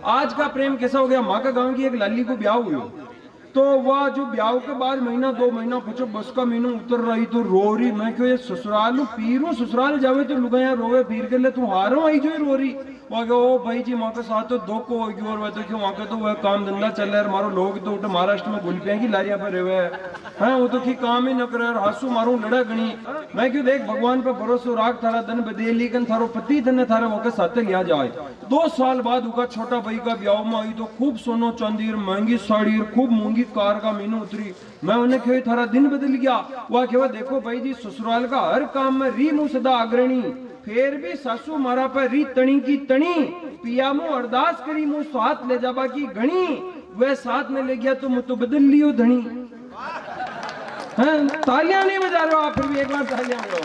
आज का प्रेम कैसा हो गया, माँ का गांव की एक लाली को ब्याह हुई, तो वह जो ब्याह के बाद महीना 2 महीना पछो बस का महीना उतर रही तो रो रही। मैं क्यों ये ससुराल पीरू ससुराल जावे तो लुगाया रोवे फिर के ले तू हारो आई जो रो रही। वहाँ ओ भाई जी माँ के साथ तो दो को होगी और वह देखियो वहाँ का तो वह काम धंधा चल रहा है। मारो लोग तो उठे महाराष्ट्र में गुलपिया की लारिया पर रहे हैं, वो तो की काम ही न करे और हासू मारू लड़ा गणी। मैं क्यों देख भगवान पर भरोसो राख, थारा धन बदे लेकिन थारो पति धन थारे वहाँ के साथ लिया जाए। 2 साल बाद उनका छोटा भाई का ब्याह में आई तो खूब सोनो चांदी महंगी साड़ी खूब महंगी कार का मीनू उतरी। मैं उन्हें क्यों थारा दिन बदल गया। वह क्यों देखो भाई जी ससुराल का हर काम में री मुँह सदा अग्रणी, फिर भी सासू मारा पर री तणी की तणी, पिया मु अरदास करी मु साथ ले जाबा की घणी, वह साथ में ले गया तो मुझ तो बदल लियो धनी। तालियां नहीं बजा रहे हो आप, फिर भी एक बार तालियां बजाओ।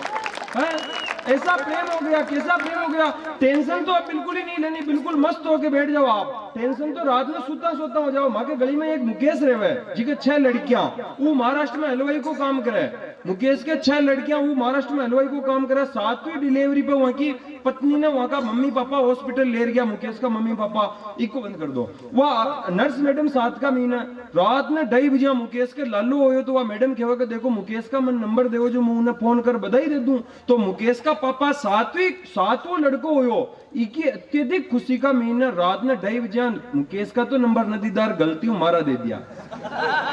ऐसा प्रेम हो गया, कैसा प्रेम हो गया। टेंशन तो अब बिल्कुल ही नहीं लेनी, बिल्कुल मस्त होके बैठ जाओ आप। टेंशन तो रात में सोता सोता हो जाओ। माँ के गली में एक मुकेश रहे जिसके 6 लड़कियां, वो महाराष्ट्र में हलवाई को काम करे। मुकेश के 6 लड़कियां, वो महाराष्ट्र में हलवाई को काम करे। 7वीं डिलीवरी पे वहां की पत्नी ने वहां का मम्मी पापा हॉस्पिटल ले गया। मुकेश का मम्मी पापा इको बंद कर दो। वह नर्स मैडम 7 का महीना रात में 2:30 बजे मुकेश के लालू हो तो वह मैडम कहे देखो मुकेश का मन नंबर देवो जो मुंह ने फोन कर बधाई दे दूं। तो मुकेश का पापा 7वां लड़को हो इकी अत्यधिक खुशी का महीना रात में 2:30 बजे मुकेश का तो नंबर नदीदार गलती हमारा दे दिया।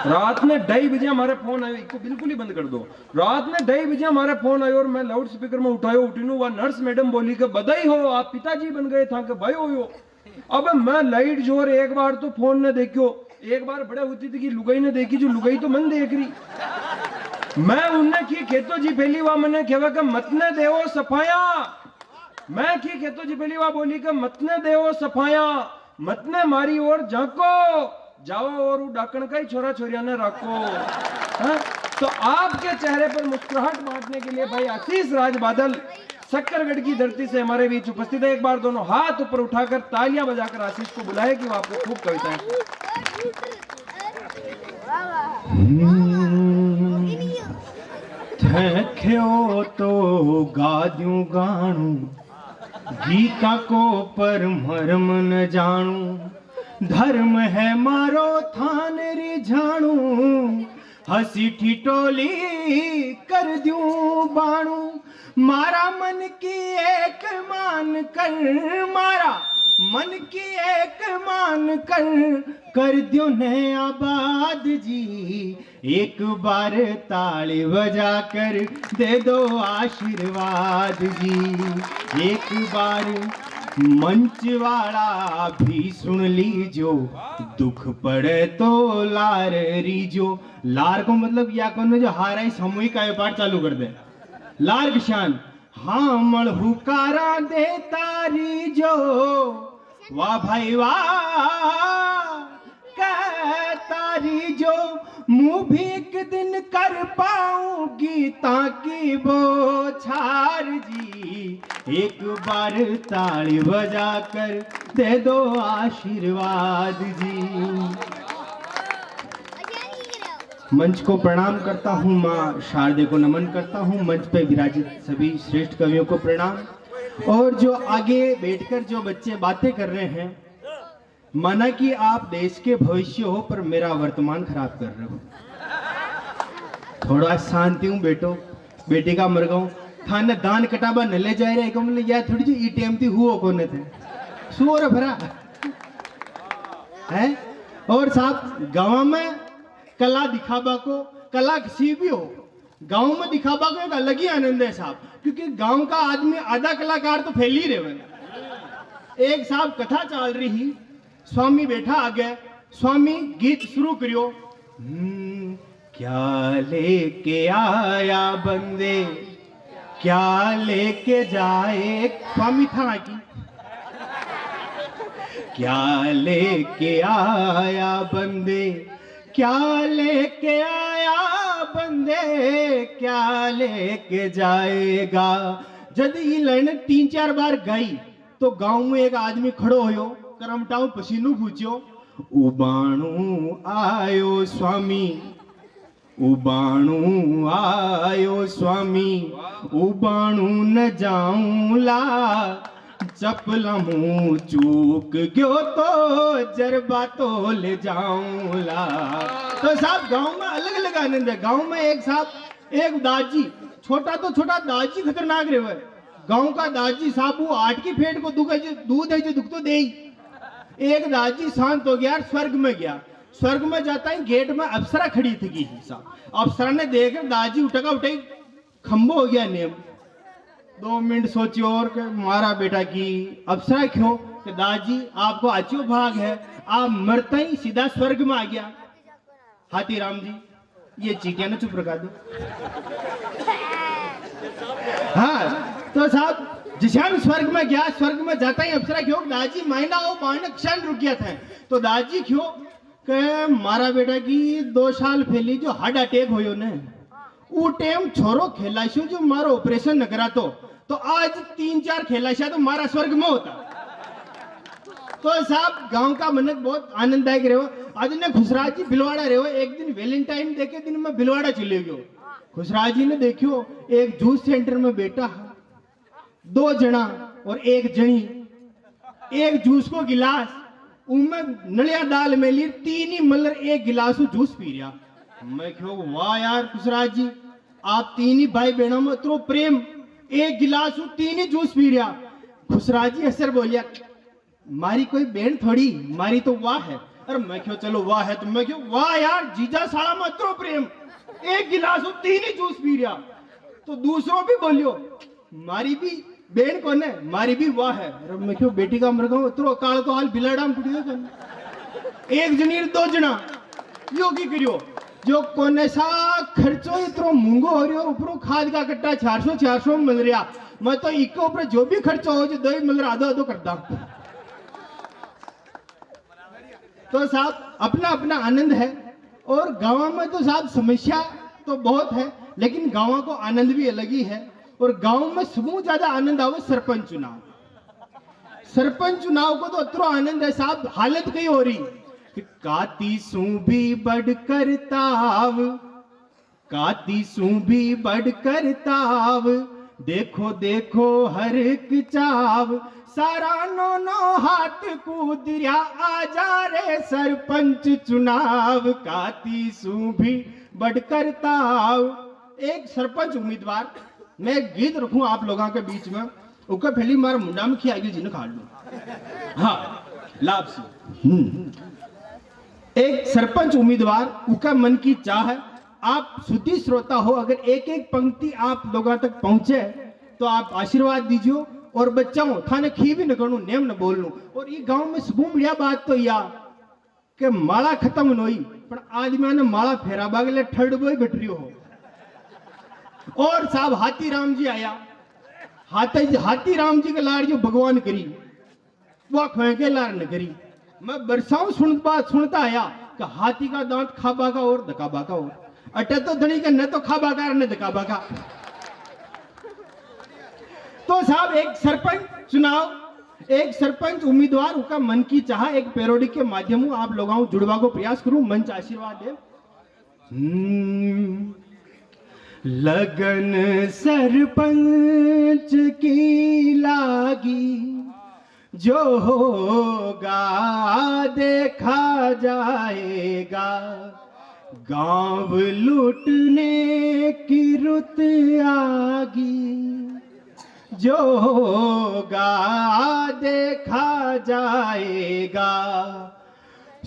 रात में 2:30 बजे हमारे फोन आयो, इसको बिल्कुल ही बंद कर दो। रात में 2:30 बजे हमारे फोन आयो और मैं लाउड स्पीकर में उठायो उठीनू वह नर्स मैडम बोली कि बधाई हो आप पिताजी बन गए था कि भाई हो। अब मैं लाइट जोर एक बार तो फोन ने देखियो, एक बार बड़े होती थी कि लुगाई ने देखी, जो लुगाई तो मन देख रही। मैं उन्हें की खेतो जी पहली बार मैंने कहवा कि मत ने देवो सफाया। मैं की खेतो जी पहली बार बोली कि मत ने देवो सफाया, मत ने मारी और झांको जाओ और डाकण का ही छोरा छोरिया ने रखो। तो आपके चेहरे पर मुस्कुराहट बांटने के लिए भाई आशीष राज बादल सक्करगढ़ की धरती से हमारे बीच उपस्थित है। एक बार दोनों हाथ ऊपर उठाकर तालियां बजाकर आशीष को बुलाए कि वो आपको खूब कविताएं। थक्यो तो गाद्यूं गाणू, गीता को पर मर्म न जानू, धर्म है मारो थान रे जानू, हसी ठिठोली कर दूं बाणू, मारा मन की एक मान कर, मारा मन की एक मान कर द्यो ने आबाद जी, एक बार ताली बजा कर दे दो आशीर्वाद जी, एक बार मंच वाला भी सुन लीजो, दुख पड़े तो लार रीजो। लार को मतलब या कौन जो हारा सामूहिक काय पाठ चालू कर दे। लार किसान हाँ मलहुकारा दे तारी जो, वाह भाई वाह कह तारी जो, मुँह भी एक दिन कर पाऊंगी ताकि बौछार जी, एक बार ताली बजा कर दे दो आशीर्वाद जी। मंच को प्रणाम करता हूँ, माँ शारदे को नमन करता हूँ, मंच पे विराजित सभी श्रेष्ठ कवियों को प्रणाम। और जो आगे बैठकर जो बच्चे बातें कर रहे हैं, माना कि आप देश के भविष्य हो पर मेरा वर्तमान खराब कर रहे हो। थोड़ा शांति हूँ बेटो, बेटी का मर गऊ थाने दान कटाबा न ले जाए रहे बोले यार थोड़ी जी ईटीएम थी हुआ कोने थे सुअर भरा है। और साहब गाँव में कला दिखावा को, कला किसी भी हो, गांव में दिखावा को एक अलग ही आनंद है साहब, क्योंकि गांव का आदमी आधा कलाकार तो फैल ही रहे। एक साहब कथा चल रही, स्वामी बैठा आ गया, स्वामी गीत शुरू करियो, क्या लेके आया बंदे क्या लेके जाए, स्वामी था की क्या लेके आया बंदे क्या लेके आया बंदे क्या लेके जाएगा। जब ये लाइन 3-4 बार गाई तो गांव में एक आदमी खड़ो होयो, करमटाऊ पसीनू पूछो, उबाणू आयो स्वामी, उबाणू आयो स्वामी, उबाणू न जाऊं ला, चपला मुंह चूक क्यों तो जरबा तो ले जाऊंला। तो साहब गांव में अलग अलग आनंद है। गांव में एक साहब एक दाजी, छोटा तो छोटा दाजी खतरनाक रहे। गांव का दाजी साहब वो 8 की फेट को दूध है जो दुख तो दे ही। एक दाजी शांत हो गया, स्वर्ग में गया। स्वर्ग में जाता है, गेट में अप्सरा खड़ी थी साहब। अप्सरा ने देखकर दाजी उठा उठाई, खंबो हो गया नेम। 2 मिनट सोची और के मारा बेटा की अप्सरा क्यों कि दाजी आपको आचो भाग है, आप मरते ही सीधा स्वर्ग में आ गया। हाथीराम जी ये चीटियां ना चुप रखा दो। हाँ तो साहब जिशान स्वर्ग में गया, स्वर्ग में जाता ही अप्सरा क्यों दाजी मायना हो बाण क्षण रुक गया था। तो दाजी क्यों के मारा बेटा की 2 साल पहले जो हार्ट अटैक हो ने वो टाइम छोरो खेलाशो जो मारो ऑपरेशन न करा तो आज 3-4 खेलाशा तो मारा स्वर्ग में होता। तो साहब गांव का मनक बहुत आनंददायक रहो। आज ने खुशराज जी भिलवाड़ा रहो। एक दिन वैलेंटाइन डे के दिन में भिलवाड़ा चले गयो। खुशराज जी ने देखियो एक जूस सेंटर में बैठा 2 जना और 1 जनी, एक जूस को गिलास उनमें नलिया दाल में ली 3 ही मलर 1 गिलास जूस पी रहा। मैं क्यों वाह यार खुशराज जी आप 3 ही भाई बहनों में तो प्रेम, 1 गिलास 3 ही जूस पी रहा। खुशराज जी असर बोलिया मारी कोई बहन थोड़ी, मारी तो वाह है। अरे मैं क्यों चलो वाह है तो मैं क्यों वाह यार जीजा साला में तो प्रेम, 1 गिलास 3 ही जूस पी रहा। तो दूसरों भी बोलियो मारी भी बहन कौन है, मारी भी वाह है। अरे मैं क्यों बेटी का मर गो तो काल तो हाल बिलाड़ाम टूटियो कौन, 1 जनी 2 जना यो की करियो जो कोने सा खर्चो इतरो महंगो हो रही हो। ऊपर खाद का कट्टा 400 में मिल रहा। मैं तो इको ऊपर जो भी खर्चो हो जो 2 मिल रहा आधो करता। तो साहब अपना अपना आनंद है। और गांव में तो साहब समस्या तो बहुत है लेकिन गांव को आनंद भी अलग ही है। और गांव में समूह ज्यादा आनंद आवे सरपंच चुनाव। सरपंच चुनाव को तो अतरो आनंद है साहब। हालत कई हो रही काती सू भी बढ़कर ताव, काती सू भी बढ़कर ताव, देखो देखो हर एक चाव, सारा नो हाथ कूदरिया आजा रे सरपंच चुनाव, काती सू भी बढ़कर ताव। एक सरपंच उम्मीदवार मैं गीत रखूं आप लोगों के बीच में, उसका पहली मार मुंडा में खिया जिन्हें खा लू। हाँ लाभ से एक सरपंच उम्मीदवार उसका मन की चाह है। आप सुधी श्रोता हो, अगर एक एक पंक्ति आप लोगों तक पहुंचे तो आप आशीर्वाद दीजिए। और बच्चाओं थाने खी भी न करूं नेम न बोलूं। और ये गांव में सबू बढ़िया बात तो या कि माला खत्म न हुई पर आदमी ने माला फेरा बागले ठंड बोई घटरियो हो। और साहब हाथीराम जी आया, हाथीराम जी के लार जो भगवान करी वो खोए के लार न करी। मैं बरसाऊ सुनता आया कि हाथी का दांत खाबा का और दकाबा का और अटे तो धनी का न तो खाबा का न दकाबा का। तो साहब एक सरपंच चुनाव, एक सरपंच उम्मीदवार उसका मन की चाह एक पैरोडी के माध्यम आप लोगों जुड़वा को प्रयास करूं। मंच आशीर्वाद दे। लगन सरपंच की लागी, जो होगा देखा जाएगा, गांव लूटने की रुत आगी, जो होगा देखा जाएगा।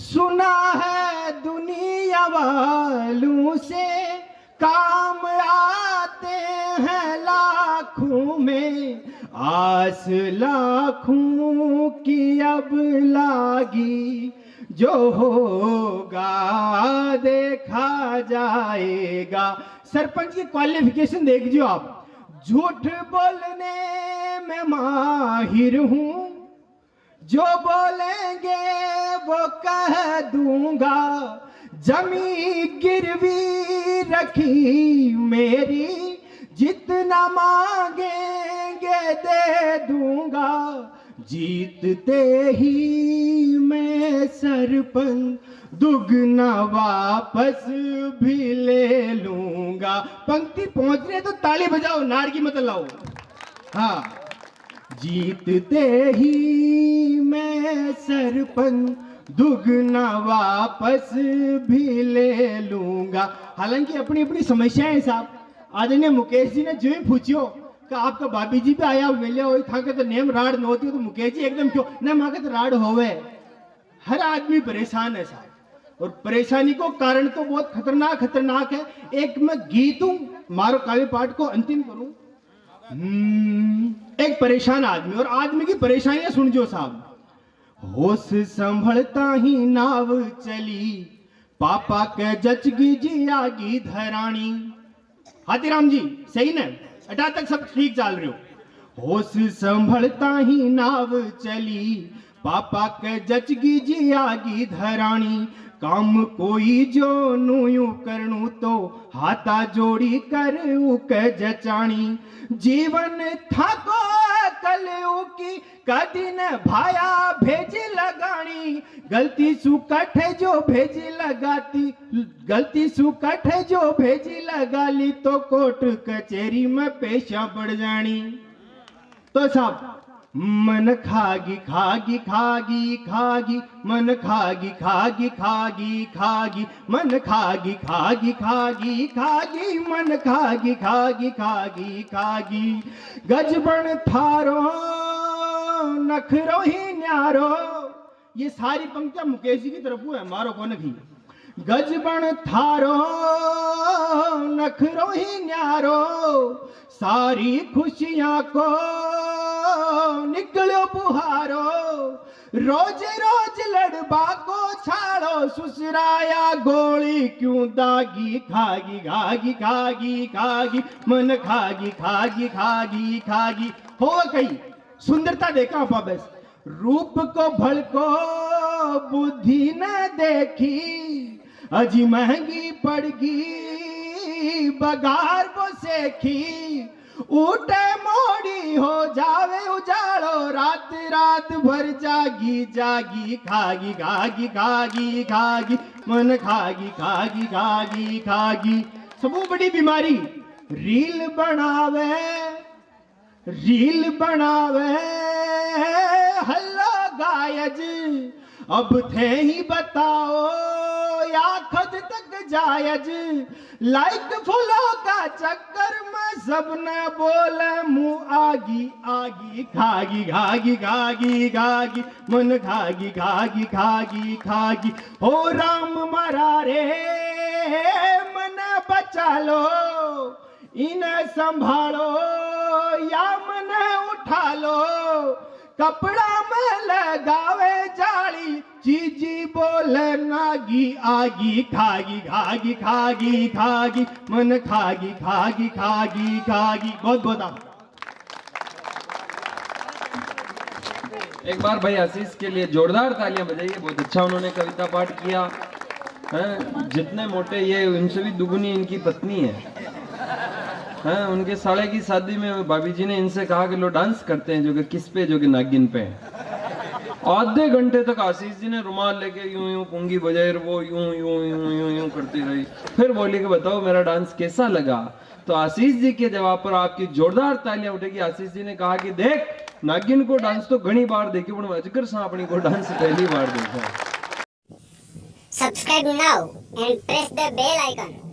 सुना है दुनिया वालों से काम आते हैं लाखों में, आस लाखों की अब लागी, जो होगा देखा जाएगा। सरपंच की क्वालिफिकेशन देख जो आप, झूठ बोलने में माहिर हूं, जो बोलेंगे वो कह दूंगा, जमी गिरवी रखी मेरी, जितना मांगेंगे दे दूंगा, जीतते ही मैं सरपंच दुगना वापस भी ले लूंगा। पंक्ति पहुंच रहे तो ताली बजाओ, नारगी मत लाओ। हाँ जीतते ही मैं सरपंच दुगना वापस भी ले लूंगा। हालांकि अपनी अपनी समस्याएं हैं साहब। आदरणीय मुकेश जी ने जो ही पूछियो कि आपका भाभी जी भी आया वेले हो था के तो नेम राड न होती तो मुकेश जी एकदम क्यों न मांगे तो राड होवे। हर आदमी परेशान है साहब, और परेशानी को कारण तो बहुत खतरनाक है। एक मैं गीत हूं मारो काव्य पाठ को अंतिम करूं। एक परेशान आदमी, और आदमी की परेशानियां सुन जो साहब। होश संभलता ही नाव चली, पापा के जचगी जी आगी धरानी। हाथीराम जी सही ने, अटा तक सब ठीक चल रहे हो। होश संभलता ही नाव चली, पापा के जचगी जी आगी धरानी। काम कोई जो नुयू करनू तो हाथा जोड़ी कर उक जचाणी। जीवन थाको कलयू की कदी न भाया भेजी लगानी। गलती सु कठे जो भेजी लगाती, गलती सु कठे जो भेजी लगाली तो कोर्ट कचेरी में पेशा बढ़ जानी। तो साहब मन खागी खागी खागी खागी, मन खागी खागी खागी खागी, मन खागी खागी खागी खागी, मन खागी खागी खागी खागी। गजबन थारो नखरो ही न्यारो। ये सारी पंक्तियां मुकेश जी की तरफ है, मारो को नहीं। गजबन थारो नखरो ही न्यारो, सारी खुशियां को निकलो बुहारो। रोज रोज लड़बा को छाड़ो, सुसराया गोली क्यों दागी। खागी खागी खागी खागी, मन खागी खागी खागी खागी। हो कहीं सुंदरता देखा पा बस, रूप को भड़को बुद्धि न देखी। अजी महंगी पड़गी बगार वो सेखी। उठे मोड़ी हो जावे उजाड़ो, रात रात भर जागी जागी। खागी खागी खागी खागी, मन खागी खागी खागी खागी। सबू बड़ी बीमारी रील बनावे, रील बनावे हल्ला गायज। अब थे ही बताओ या खुद तक जायज। लाइक फॉलो का चक्कर में सबने बोले मुंह आगी आगी। खागी खागी खागी खागी, मन खागी खागी खागी खागी। हो राम मरा रे मन बचा लो, इन्हें संभालो या मन उठा लो। कपड़ा में लगावे जाली, चीजी बोले नागी आगी। खागी खागी खागी खागी, मन खागी खागी खागी खागी। बहुत बहुत आप एक बार भाई आशीष के लिए जोरदार तालियां बजाइए। बहुत अच्छा उन्होंने कविता पाठ किया है। जितने मोटे ये उनसे भी दुगुनी इनकी पत्नी है। उनके साले की शादी में भाभी जी ने इनसे कहा कि लो डांस करते हैं, जो कि किस पे, जो कि नागिन पे। आधे घंटे तक आशीष जी ने रुमाल लेके यूं यूं पुंगी बजाए, वो यूं यूं यूं यूं यूं करती रही। फिर बोली कि बताओ मेरा डांस कैसा लगा। तो आशीष जी के जवाब पर आपकी जोरदार तालियां उठेगी। आशीष जी ने कहा कि देख, नागिन को डांस तो घनी बार देखी, पण अजगर सांपनी को डांस पहली बार देखा। Subscribe now and press the bell icon.